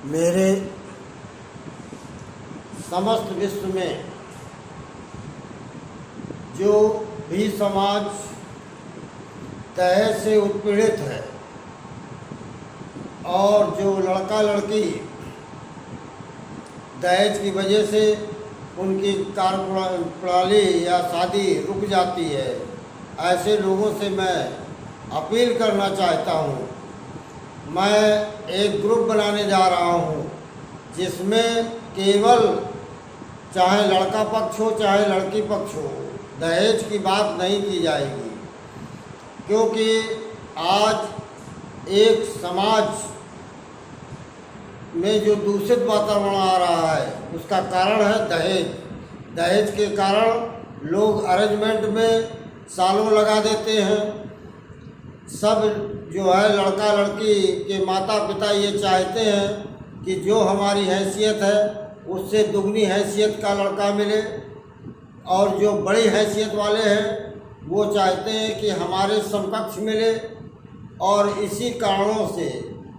मेरे समस्त विश्व में जो भी समाज दहेज से उत्पीड़ित है और जो लड़का लड़की दहेज की वजह से उनकी कार्यप्रणाली या शादी रुक जाती है, ऐसे लोगों से मैं अपील करना चाहता हूँ। मैं एक ग्रुप बनाने जा रहा हूँ जिसमें केवल चाहे लड़का पक्ष हो चाहे लड़की पक्ष हो, दहेज की बात नहीं की जाएगी, क्योंकि आज एक समाज में जो दूषित वातावरण आ रहा है उसका कारण है दहेज। दहेज के कारण लोग अरेंजमेंट में सालों लगा देते हैं। सब जो है लड़का लड़की के माता पिता ये चाहते हैं कि जो हमारी हैसियत है उससे दुगनी हैसियत का लड़का मिले, और जो बड़ी हैसियत वाले हैं वो चाहते हैं कि हमारे समकक्ष मिले, और इसी कारणों से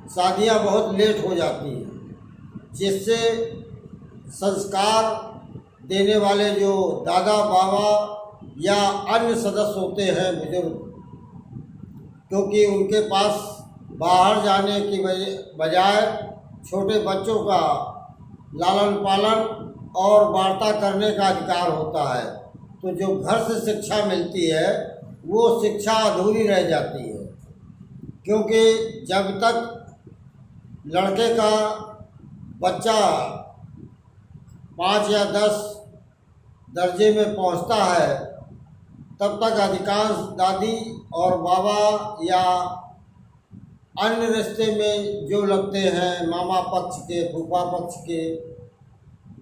शादियां बहुत लेट हो जाती हैं, जिससे संस्कार देने वाले जो दादा बाबा या अन्य सदस्य होते हैं बुजुर्ग, क्योंकि उनके पास बाहर जाने की बजाय छोटे बच्चों का लालन पालन और वार्ता करने का अधिकार होता है, तो जो घर से शिक्षा मिलती है वो शिक्षा अधूरी रह जाती है। क्योंकि जब तक लड़के का बच्चा 5 या 10 दर्जे में पहुंचता है तब तक अधिकांश दादी और बाबा या अन्य रिश्ते में जो लगते हैं, मामा पक्ष के फूफा पक्ष के,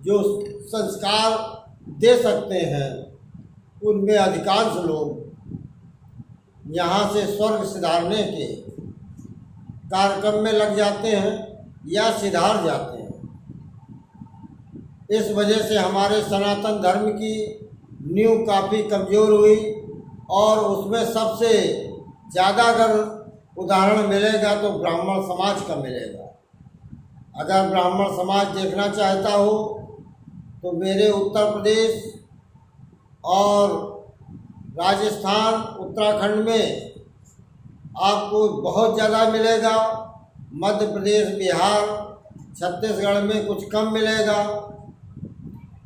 जो संस्कार दे सकते हैं, उनमें अधिकांश लोग यहाँ से स्वर्ग सिधारने के कार्यक्रम में लग जाते हैं या सिधार जाते हैं। इस वजह से हमारे सनातन धर्म की नींव काफ़ी कमज़ोर हुई, और उसमें सबसे ज़्यादा अगर उदाहरण मिलेगा तो ब्राह्मण समाज का मिलेगा। अगर ब्राह्मण समाज देखना चाहता हो तो मेरे उत्तर प्रदेश और राजस्थान उत्तराखंड में आपको बहुत ज़्यादा मिलेगा। मध्य प्रदेश बिहार छत्तीसगढ़ में कुछ कम मिलेगा,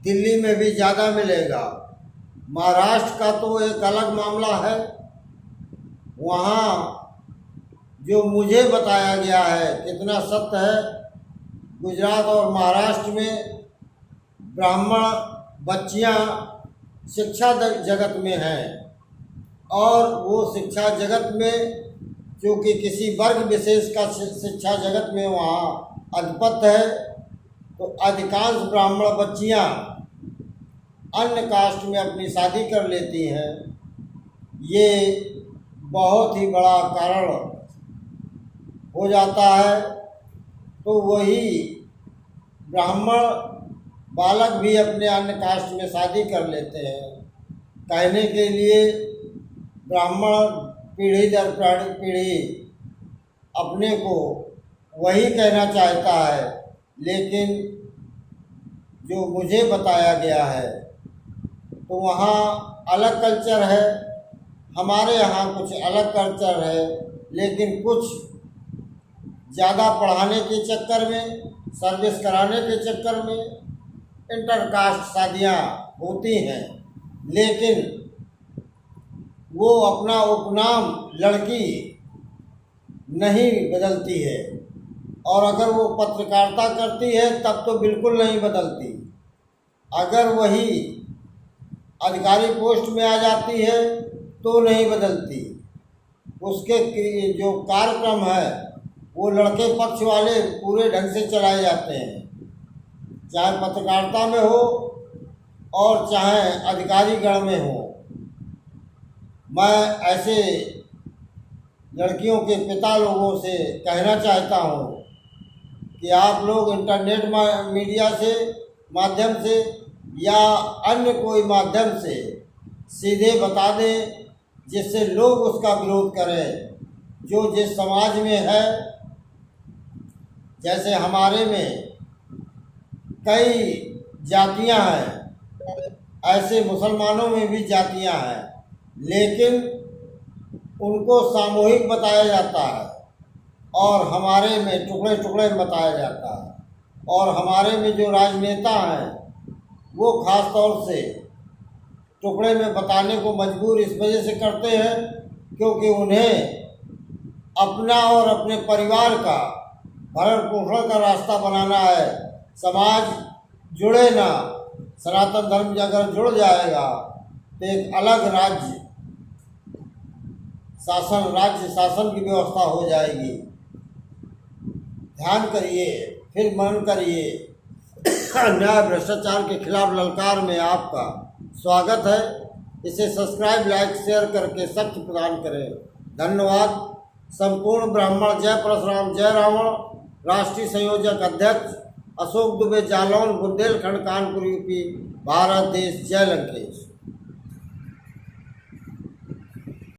दिल्ली में भी ज़्यादा मिलेगा। महाराष्ट्र का तो एक अलग मामला है। वहाँ जो मुझे बताया गया है, कितना सत्य है, गुजरात और महाराष्ट्र में ब्राह्मण बच्चियाँ शिक्षा जगत में हैं, और वो शिक्षा जगत में क्योंकि किसी वर्ग विशेष का शिक्षा जगत में वहाँ अधिपत्य है, तो अधिकांश ब्राह्मण बच्चियाँ अन्य कास्ट में अपनी शादी कर लेती हैं। ये बहुत ही बड़ा कारण हो जाता है। तो वही ब्राह्मण बालक भी अपने अन्य कास्ट में शादी कर लेते हैं। कहने के लिए ब्राह्मण पीढ़ी दर पीढ़ी अपने को वही कहना चाहता है, लेकिन जो मुझे बताया गया है तो वहाँ अलग कल्चर है, हमारे यहाँ कुछ अलग कल्चर है, लेकिन कुछ ज़्यादा पढ़ाने के चक्कर में, सर्विस कराने के चक्कर में इंटरकास्ट शादियाँ होती हैं, लेकिन वो अपना उपनाम लड़की नहीं बदलती है, और अगर वो पत्रकारिता करती है तब तो बिल्कुल नहीं बदलती। अगर वही अधिकारी पोस्ट में आ जाती है तो नहीं बदलती। उसके जो कार्यक्रम है वो लड़के पक्ष वाले पूरे ढंग से चलाए जाते हैं, चाहे पत्रकारिता में हो और चाहे अधिकारी गण में हो। मैं ऐसे लड़कियों के पिता लोगों से कहना चाहता हूँ कि आप लोग इंटरनेट मीडिया से माध्यम से या अन्य कोई माध्यम से सीधे बता दें, जिससे लोग उसका विरोध करें। जो जिस समाज में है जैसे हमारे में कई जातियां हैं, ऐसे मुसलमानों में भी जातियां हैं, लेकिन उनको सामूहिक बताया जाता है और हमारे में टुकड़े टुकड़े में बताया जाता है। और हमारे में जो राजनेता हैं वो ख़ास तौर से टुकड़े में बताने को मजबूर इस वजह से करते हैं क्योंकि उन्हें अपना और अपने परिवार का भरण पोषण का रास्ता बनाना है। समाज जुड़े ना, सनातन धर्म अगर जुड़ जाएगा तो एक अलग राज्य शासन की व्यवस्था हो जाएगी। ध्यान करिए, फिर मनन करिए। अन्याय भ्रष्टाचार के खिलाफ ललकार में आपका स्वागत है। इसे सब्सक्राइब, लाइक, शेयर करके शक्ति प्रदान करें। धन्यवाद। संपूर्ण ब्राह्मण। जय परशुराम, जय रावण। राष्ट्रीय संयोजक अध्यक्ष अशोक दुबे, जालौन, बुंदेलखंड, कानपुर, यूपी, भारत देश। जय लंकेश।